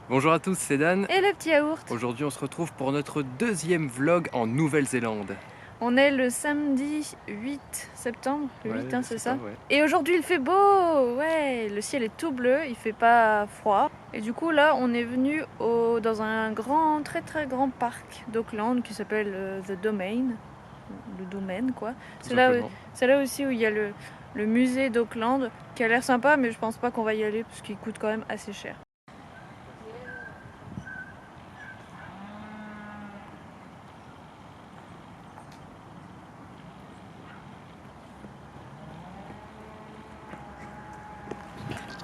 Bonjour à tous, c'est Dan. Et le petit yaourt. Aujourd'hui, on se retrouve pour notre deuxième vlog en Nouvelle-Zélande. On est le samedi 8 septembre, le 8 je c'est sais ça. pas, ouais. Et aujourd'hui il fait beau, ouais, le ciel est tout bleu, il fait pas froid. Et du coup là on est venu dans un très très grand parc d'Auckland qui s'appelle The Domain, le domaine quoi. C'est là aussi où il y a le musée d'Auckland qui a l'air sympa, mais je pense pas qu'on va y aller parce qu'il coûte quand même assez cher.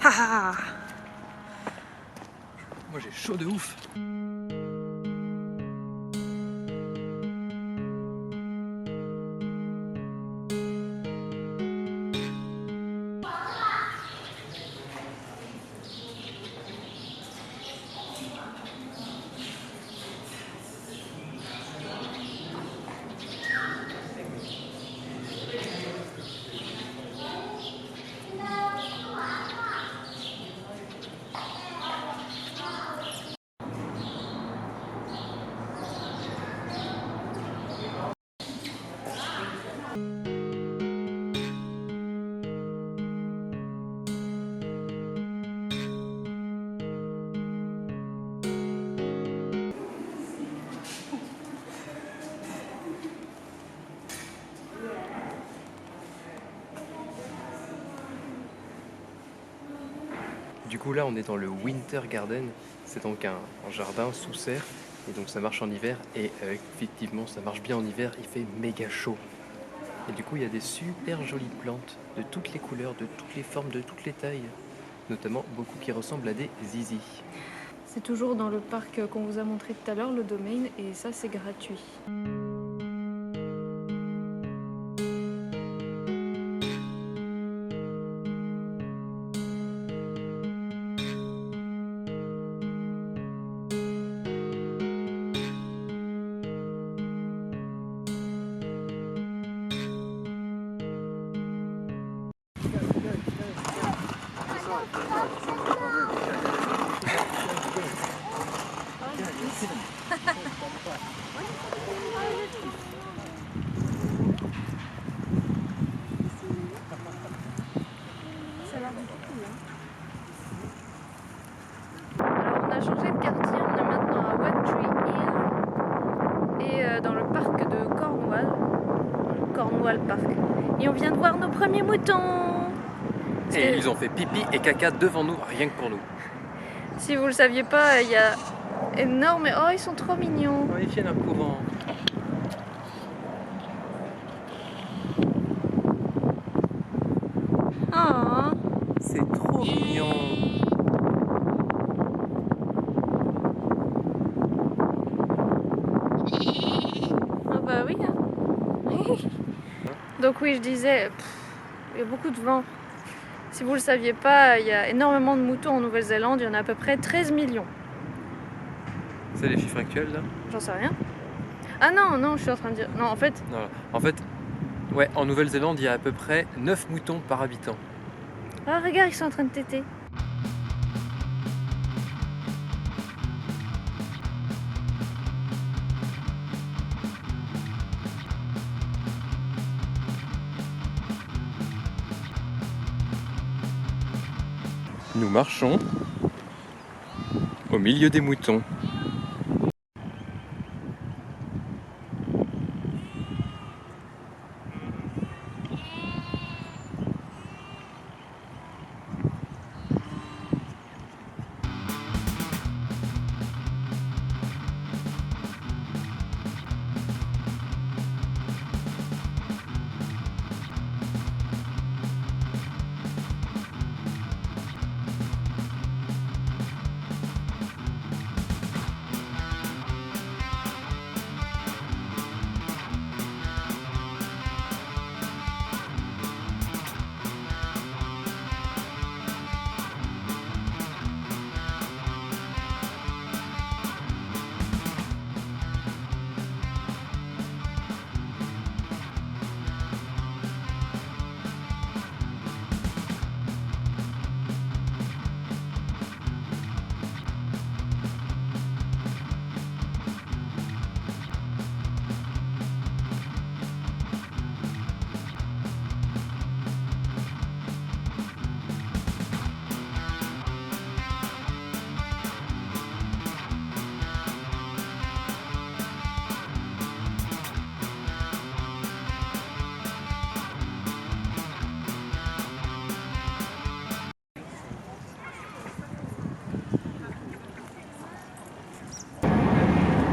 Haha. Moi j'ai chaud de ouf. Du coup là on est dans le Winter Garden, c'est donc un jardin sous serre et donc ça marche en hiver et effectivement ça marche bien en hiver, il fait méga chaud. Et du coup il y a des super jolies plantes de toutes les couleurs, de toutes les formes, de toutes les tailles, notamment beaucoup qui ressemblent à des zizis. C'est toujours dans le parc qu'on vous a montré tout à l'heure, le Domain, et ça c'est gratuit. Ça a l'air beaucoup cool, hein. Alors on a changé de quartier, on est maintenant à One Tree Hill et dans le parc de Cornwall Park. Et on vient de voir nos premiers moutons. Et ils ont fait pipi et caca devant nous, rien que pour nous. Si vous le saviez pas, il y a énorme. Oh, ils sont trop mignons. Oh, ils viennent en courant. Oh. C'est trop mignon. Ah bah oui. Donc oui, je disais, il y a beaucoup de vent. Si vous le saviez pas, il y a énormément de moutons en Nouvelle-Zélande. Il y en a à peu près 13 millions. C'est les chiffres actuels là? J'en sais rien. Ah non, je suis en train de dire. Non, en fait. Non, en fait, ouais, en Nouvelle-Zélande, il y a à peu près 9 moutons par habitant. Ah, regarde, ils sont en train de téter. Nous marchons au milieu des moutons.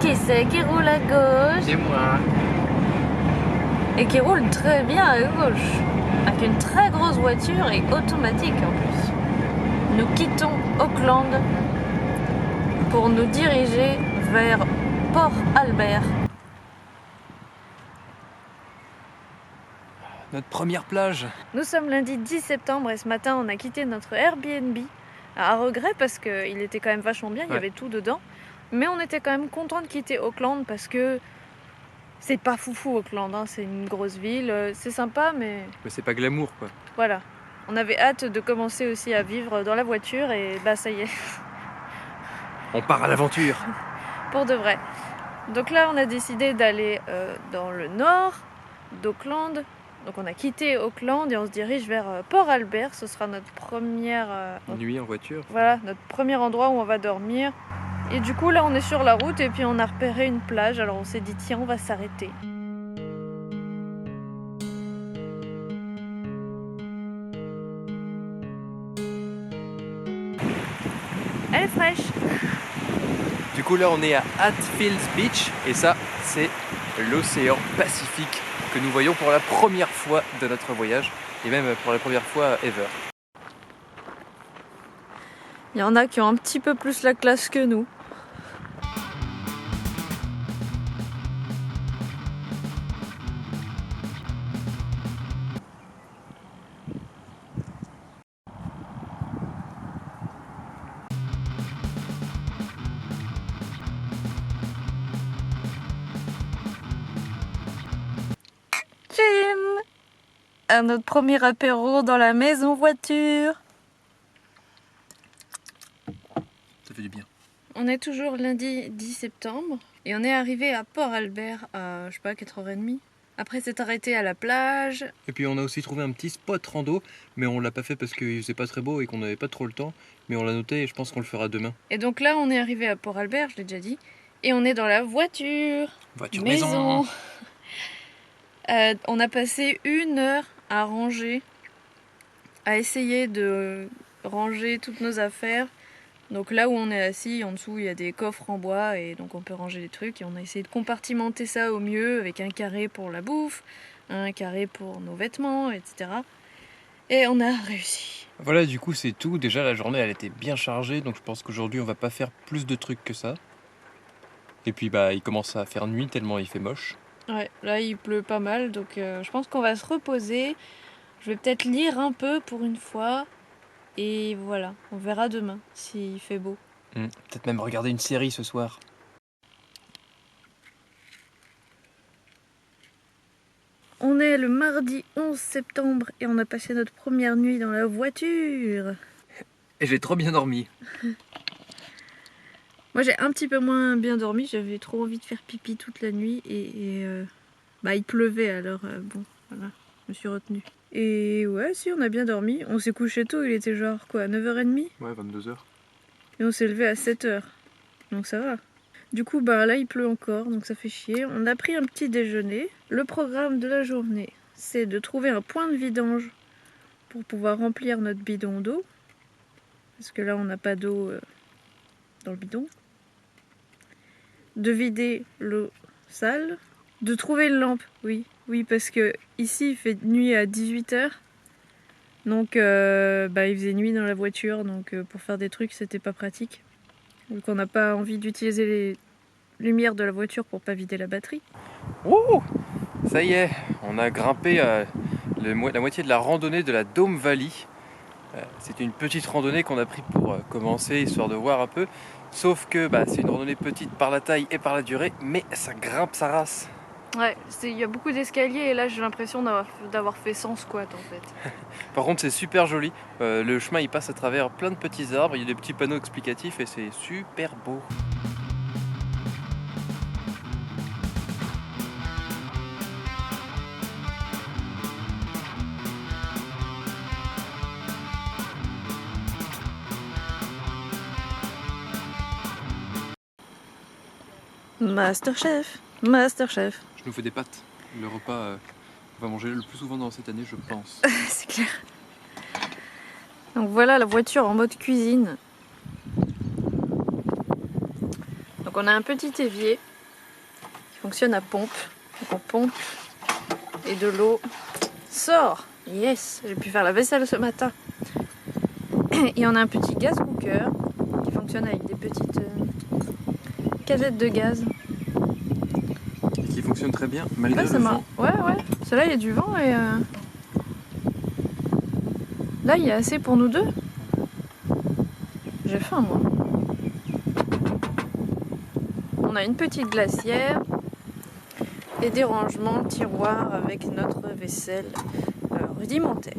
Qui c'est qui roule à gauche? C'est moi. Et qui roule très bien à gauche. Avec une très grosse voiture et automatique en plus. Nous quittons Auckland pour nous diriger vers Port Albert. Notre première plage. Nous sommes lundi 10 septembre et ce matin on a quitté notre Airbnb à regret parce qu'il était quand même vachement bien, il y avait tout dedans. Mais on était quand même content de quitter Auckland parce que c'est pas foufou Auckland, hein. C'est une grosse ville, c'est sympa mais c'est pas glamour quoi. voilà. On avait hâte de commencer aussi à vivre dans la voiture et bah ça y est. On part à l'aventure. Pour de vrai. Donc là on a décidé d'aller dans le nord d'Auckland. Donc on a quitté Auckland et on se dirige vers Port Albert. Ce sera notre première nuit en voiture. Voilà, notre premier endroit où on va dormir. Et du coup là on est sur la route et puis on a repéré une plage. Alors on s'est dit tiens on va s'arrêter. Elle est fraîche. Du coup là on est à Hatfield Beach et ça c'est l'océan Pacifique que nous voyons pour la première fois de notre voyage et même pour la première fois ever. Il y en a qui ont un petit peu plus la classe que nous. À notre premier apéro dans la maison voiture. Ça fait du bien. On est toujours lundi 10 septembre et on est arrivé à Port Albert à, je sais pas, 4h30. Après s'être arrêté à la plage. Et puis on a aussi trouvé un petit spot rando, mais on l'a pas fait parce qu'il faisait pas très beau et qu'on n'avait pas trop le temps. Mais on l'a noté et je pense qu'on le fera demain. Et donc là on est arrivé à Port Albert, je l'ai déjà dit. Et on est dans la voiture. Voiture maison. On a passé 1 heure à ranger, à essayer de ranger toutes nos affaires. Donc là où on est assis, en dessous il y a des coffres en bois et donc on peut ranger les trucs. Et on a essayé de compartimenter ça au mieux avec un carré pour la bouffe, un carré pour nos vêtements, etc. Et on a réussi. Voilà, du coup c'est tout. Déjà la journée elle était bien chargée, donc je pense qu'aujourd'hui on va pas faire plus de trucs que ça. Et puis bah il commence à faire nuit tellement il fait moche. Ouais, là il pleut pas mal, donc je pense qu'on va se reposer. Je vais peut-être lire un peu pour une fois. Et voilà, on verra demain s'il fait beau. Peut-être même regarder une série ce soir. On est le mardi 11 septembre et on a passé notre première nuit dans la voiture. Et j'ai trop bien dormi. Moi j'ai un petit peu moins bien dormi, j'avais trop envie de faire pipi toute la nuit et il pleuvait alors bon voilà, je me suis retenue. Et ouais si on a bien dormi, on s'est couché tôt, il était genre quoi 9h30 ? Ouais 22h. Et on s'est levé à 7h, donc ça va. Du coup là il pleut encore donc ça fait chier. On a pris un petit déjeuner. Le programme de la journée c'est de trouver un point de vidange pour pouvoir remplir notre bidon d'eau. Parce que là on n'a pas d'eau dans le bidon. De vider l'eau sale, de trouver une lampe, oui, parce que ici il fait nuit à 18h, donc il faisait nuit dans la voiture, donc pour faire des trucs c'était pas pratique, donc on n'a pas envie d'utiliser les lumières de la voiture pour pas vider la batterie. Wouh! Ça y est, on a grimpé la moitié de la randonnée de la Dome Valley. C'était une petite randonnée qu'on a pris pour commencer, histoire de voir un peu. Sauf que c'est une randonnée petite par la taille et par la durée, mais ça grimpe sa race. Ouais, il y a beaucoup d'escaliers et là j'ai l'impression d'avoir fait 100 squats en fait. Par contre c'est super joli, le chemin il passe à travers plein de petits arbres, il y a des petits panneaux explicatifs et c'est super beau. Masterchef. Je nous fais des pâtes, le repas on va manger le plus souvent dans cette année je pense. C'est clair. Donc voilà la voiture en mode cuisine. Donc on a un petit évier qui fonctionne à pompe. Donc on pompe et de l'eau sort. Yes, j'ai pu faire la vaisselle ce matin. Et on a un petit gaz cooker qui fonctionne avec des petites cagettes de gaz. Et qui fonctionne très bien malgré Ouais, le vent. Ouais. Celle-là, il y a du vent et là, il y a assez pour nous deux. J'ai faim, moi. On a une petite glacière et des rangements tiroirs avec notre vaisselle rudimentaire.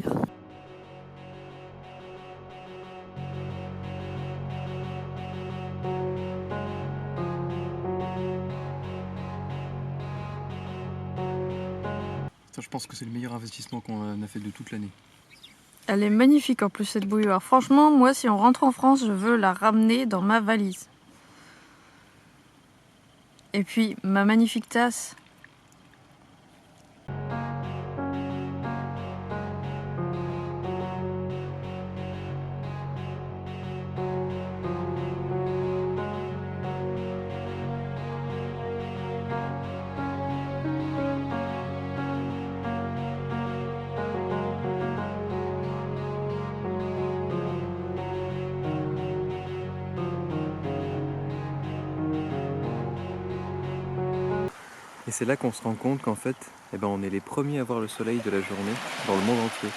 Ça, je pense que c'est le meilleur investissement qu'on a fait de toute l'année. Elle est magnifique en plus cette bouilloire. Franchement, moi si on rentre en France, je veux la ramener dans ma valise. Et puis ma magnifique tasse. Et c'est là qu'on se rend compte qu'en fait, on est les premiers à voir le soleil de la journée dans le monde entier.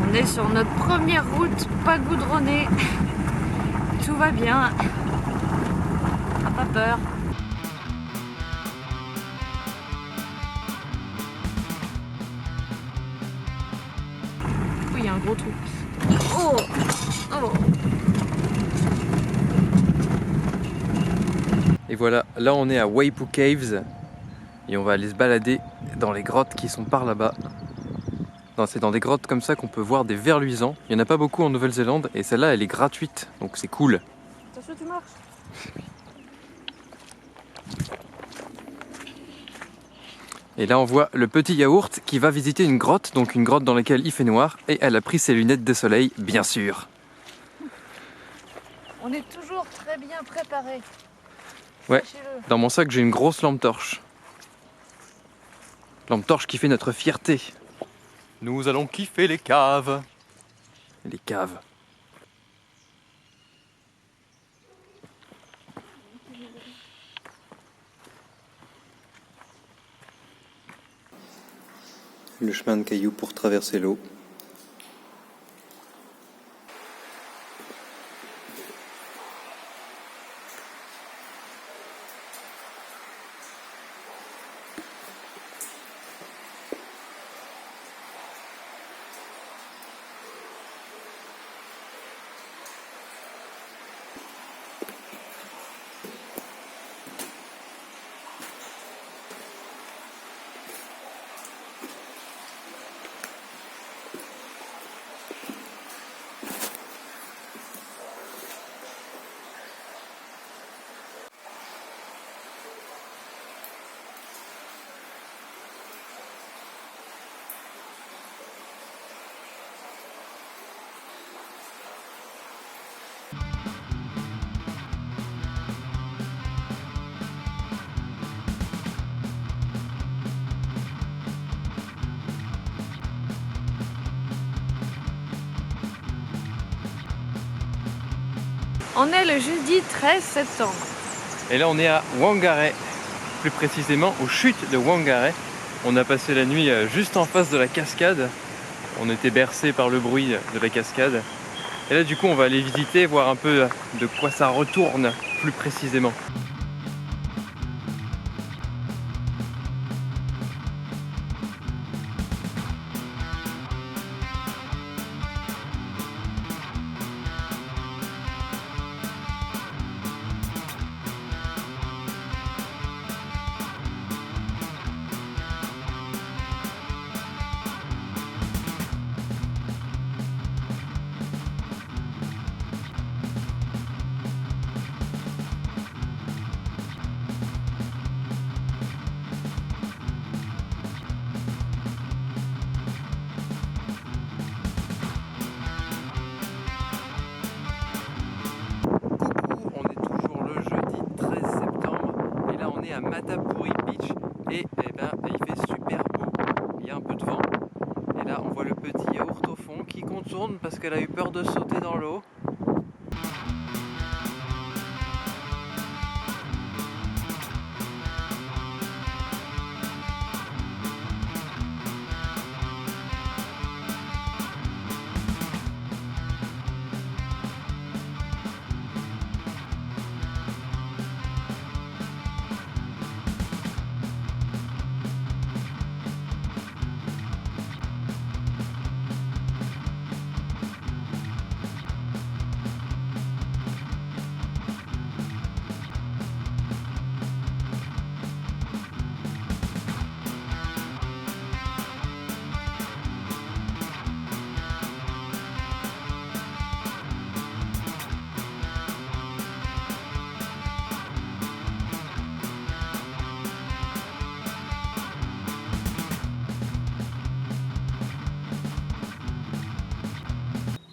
On est sur notre première route pas goudronnée. Tout va bien. Pas peur. Oui, il y a un gros trou. Oh, oh. Et voilà, là on est à Waipu Caves et on va aller se balader dans les grottes qui sont par là-bas. C'est dans des grottes comme ça qu'on peut voir des vers luisants. Il n'y en a pas beaucoup en Nouvelle-Zélande et celle-là elle est gratuite, donc c'est cool. Attention, tu marches. Et là on voit le petit yaourt qui va visiter une grotte, donc une grotte dans laquelle il fait noir et elle a pris ses lunettes de soleil, bien sûr. On est toujours très bien préparés. Ouais, dans mon sac j'ai une grosse lampe torche. Lampe torche qui fait notre fierté. Nous allons kiffer les caves. Les caves. Le chemin de cailloux pour traverser l'eau. On est le jeudi 13 septembre. Et là on est à Whangarei, plus précisément aux chutes de Whangarei. On a passé la nuit juste en face de la cascade. On était bercé par le bruit de la cascade. Et là du coup on va aller visiter, voir un peu de quoi ça retourne plus précisément. tourne parce qu'elle a eu peur de sauter dans l'eau.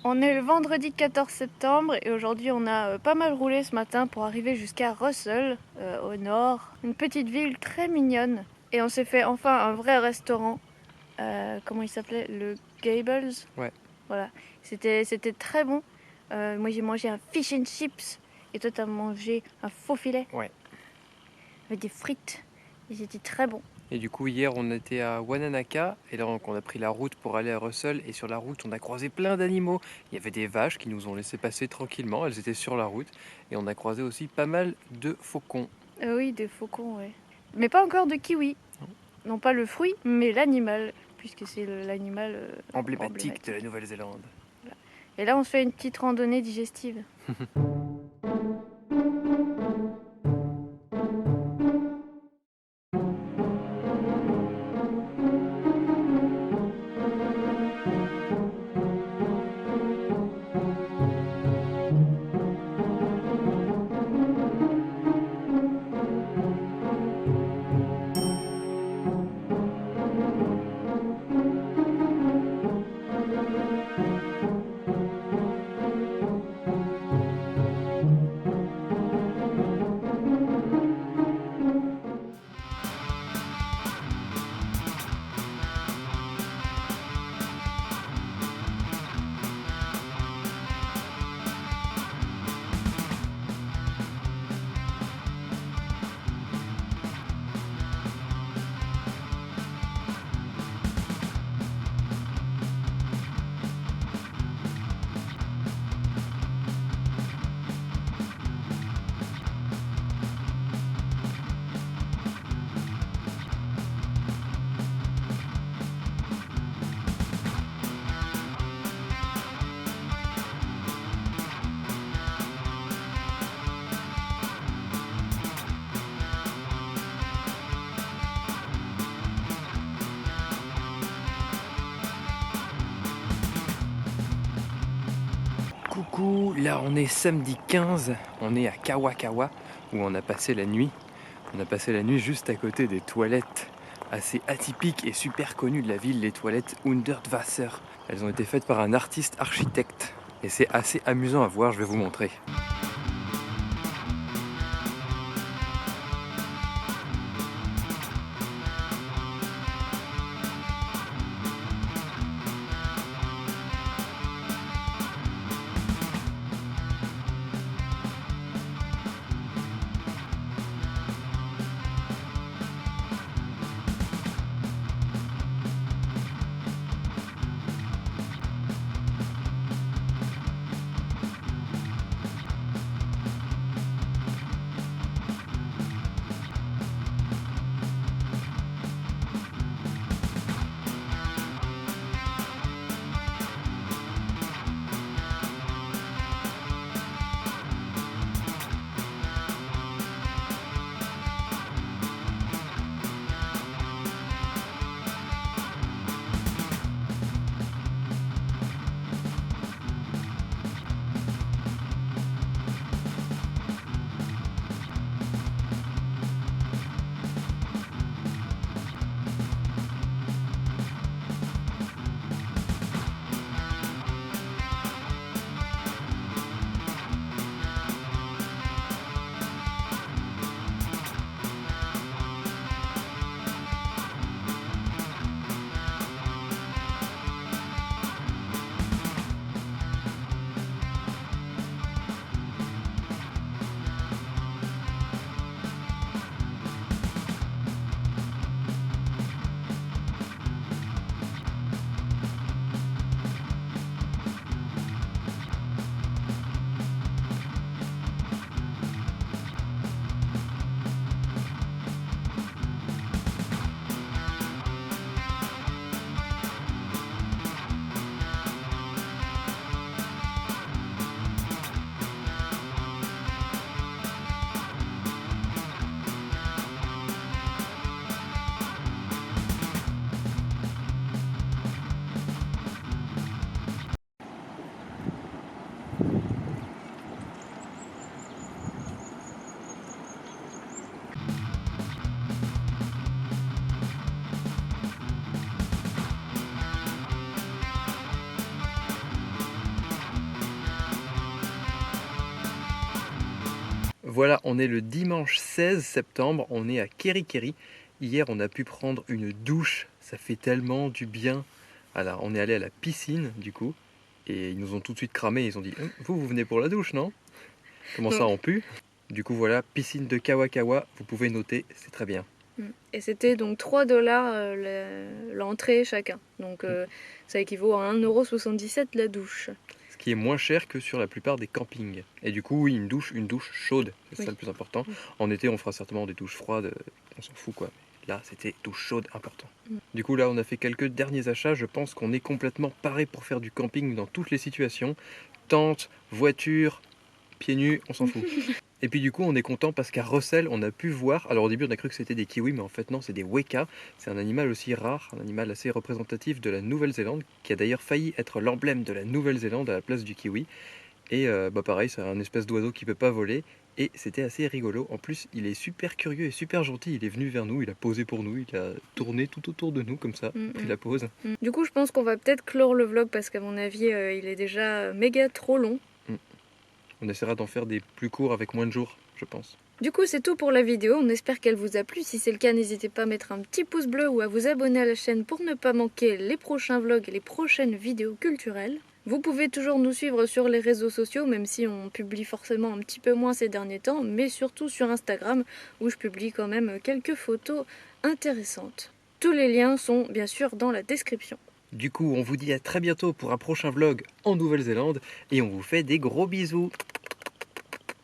On est le vendredi 14 septembre et aujourd'hui on a pas mal roulé ce matin pour arriver jusqu'à Russell, au nord. Une petite ville très mignonne. Et on s'est fait enfin un vrai restaurant. Comment il s'appelait? Le Gables. Ouais. Voilà. C'était très bon. Moi j'ai mangé un fish and chips et toi t'as mangé un faux filet. Ouais. Avec des frites. Et c'était très bon. Et du coup, hier, on était à Wananaka, et donc on a pris la route pour aller à Russell, et sur la route, on a croisé plein d'animaux. Il y avait des vaches qui nous ont laissé passer tranquillement, elles étaient sur la route, et on a croisé aussi pas mal de faucons. Oui, des faucons, ouais. Mais pas encore de kiwi. Non. Non pas le fruit, mais l'animal, puisque c'est l'animal Emblématique de la Nouvelle-Zélande. Voilà. Et là, on se fait une petite randonnée digestive. Coucou, là on est samedi 15, on est à Kawakawa où on a passé la nuit. On a passé la nuit juste à côté des toilettes assez atypiques et super connues de la ville, les toilettes Hundertwasser. Elles ont été faites par un artiste architecte et c'est assez amusant à voir, je vais vous montrer. Voilà, on est le dimanche 16 septembre, on est à Kerikeri. Hier, on a pu prendre une douche, ça fait tellement du bien. Alors, on est allé à la piscine, du coup, et ils nous ont tout de suite cramé, ils ont dit vous venez pour la douche, non? Comment ça, on pue? Du coup, voilà, piscine de Kawakawa, vous pouvez noter, c'est très bien. Et c'était donc 3 dollars l'entrée chacun. Donc ça équivaut à 1,77 € la douche. Ce qui est moins cher que sur la plupart des campings. Et du coup, oui, une douche chaude, c'est ça le plus important. En été, on fera certainement des douches froides, on s'en fout quoi. Là, c'était douche chaude, important. Du coup, là, on a fait quelques derniers achats. Je pense qu'on est complètement paré pour faire du camping dans toutes les situations. Tente, voiture, pieds nus, on s'en fout. Et puis du coup, on est content parce qu'à Rossel, on a pu voir. Alors au début, on a cru que c'était des kiwis, mais en fait non, c'est des weka. C'est un animal aussi rare, un animal assez représentatif de la Nouvelle-Zélande, qui a d'ailleurs failli être l'emblème de la Nouvelle-Zélande à la place du kiwi. Et pareil, c'est un espèce d'oiseau qui peut pas voler. Et c'était assez rigolo. En plus, il est super curieux et super gentil. Il est venu vers nous, il a posé pour nous, il a tourné tout autour de nous comme ça, pris la pose. Du coup, je pense qu'on va peut-être clore le vlog parce qu'à mon avis, il est déjà méga trop long. On essaiera d'en faire des plus courts avec moins de jours, je pense. Du coup, c'est tout pour la vidéo. On espère qu'elle vous a plu. Si c'est le cas, n'hésitez pas à mettre un petit pouce bleu ou à vous abonner à la chaîne pour ne pas manquer les prochains vlogs et les prochaines vidéos culturelles. Vous pouvez toujours nous suivre sur les réseaux sociaux, même si on publie forcément un petit peu moins ces derniers temps, mais surtout sur Instagram, où je publie quand même quelques photos intéressantes. Tous les liens sont bien sûr dans la description. Du coup, on vous dit à très bientôt pour un prochain vlog en Nouvelle-Zélande et on vous fait des gros bisous.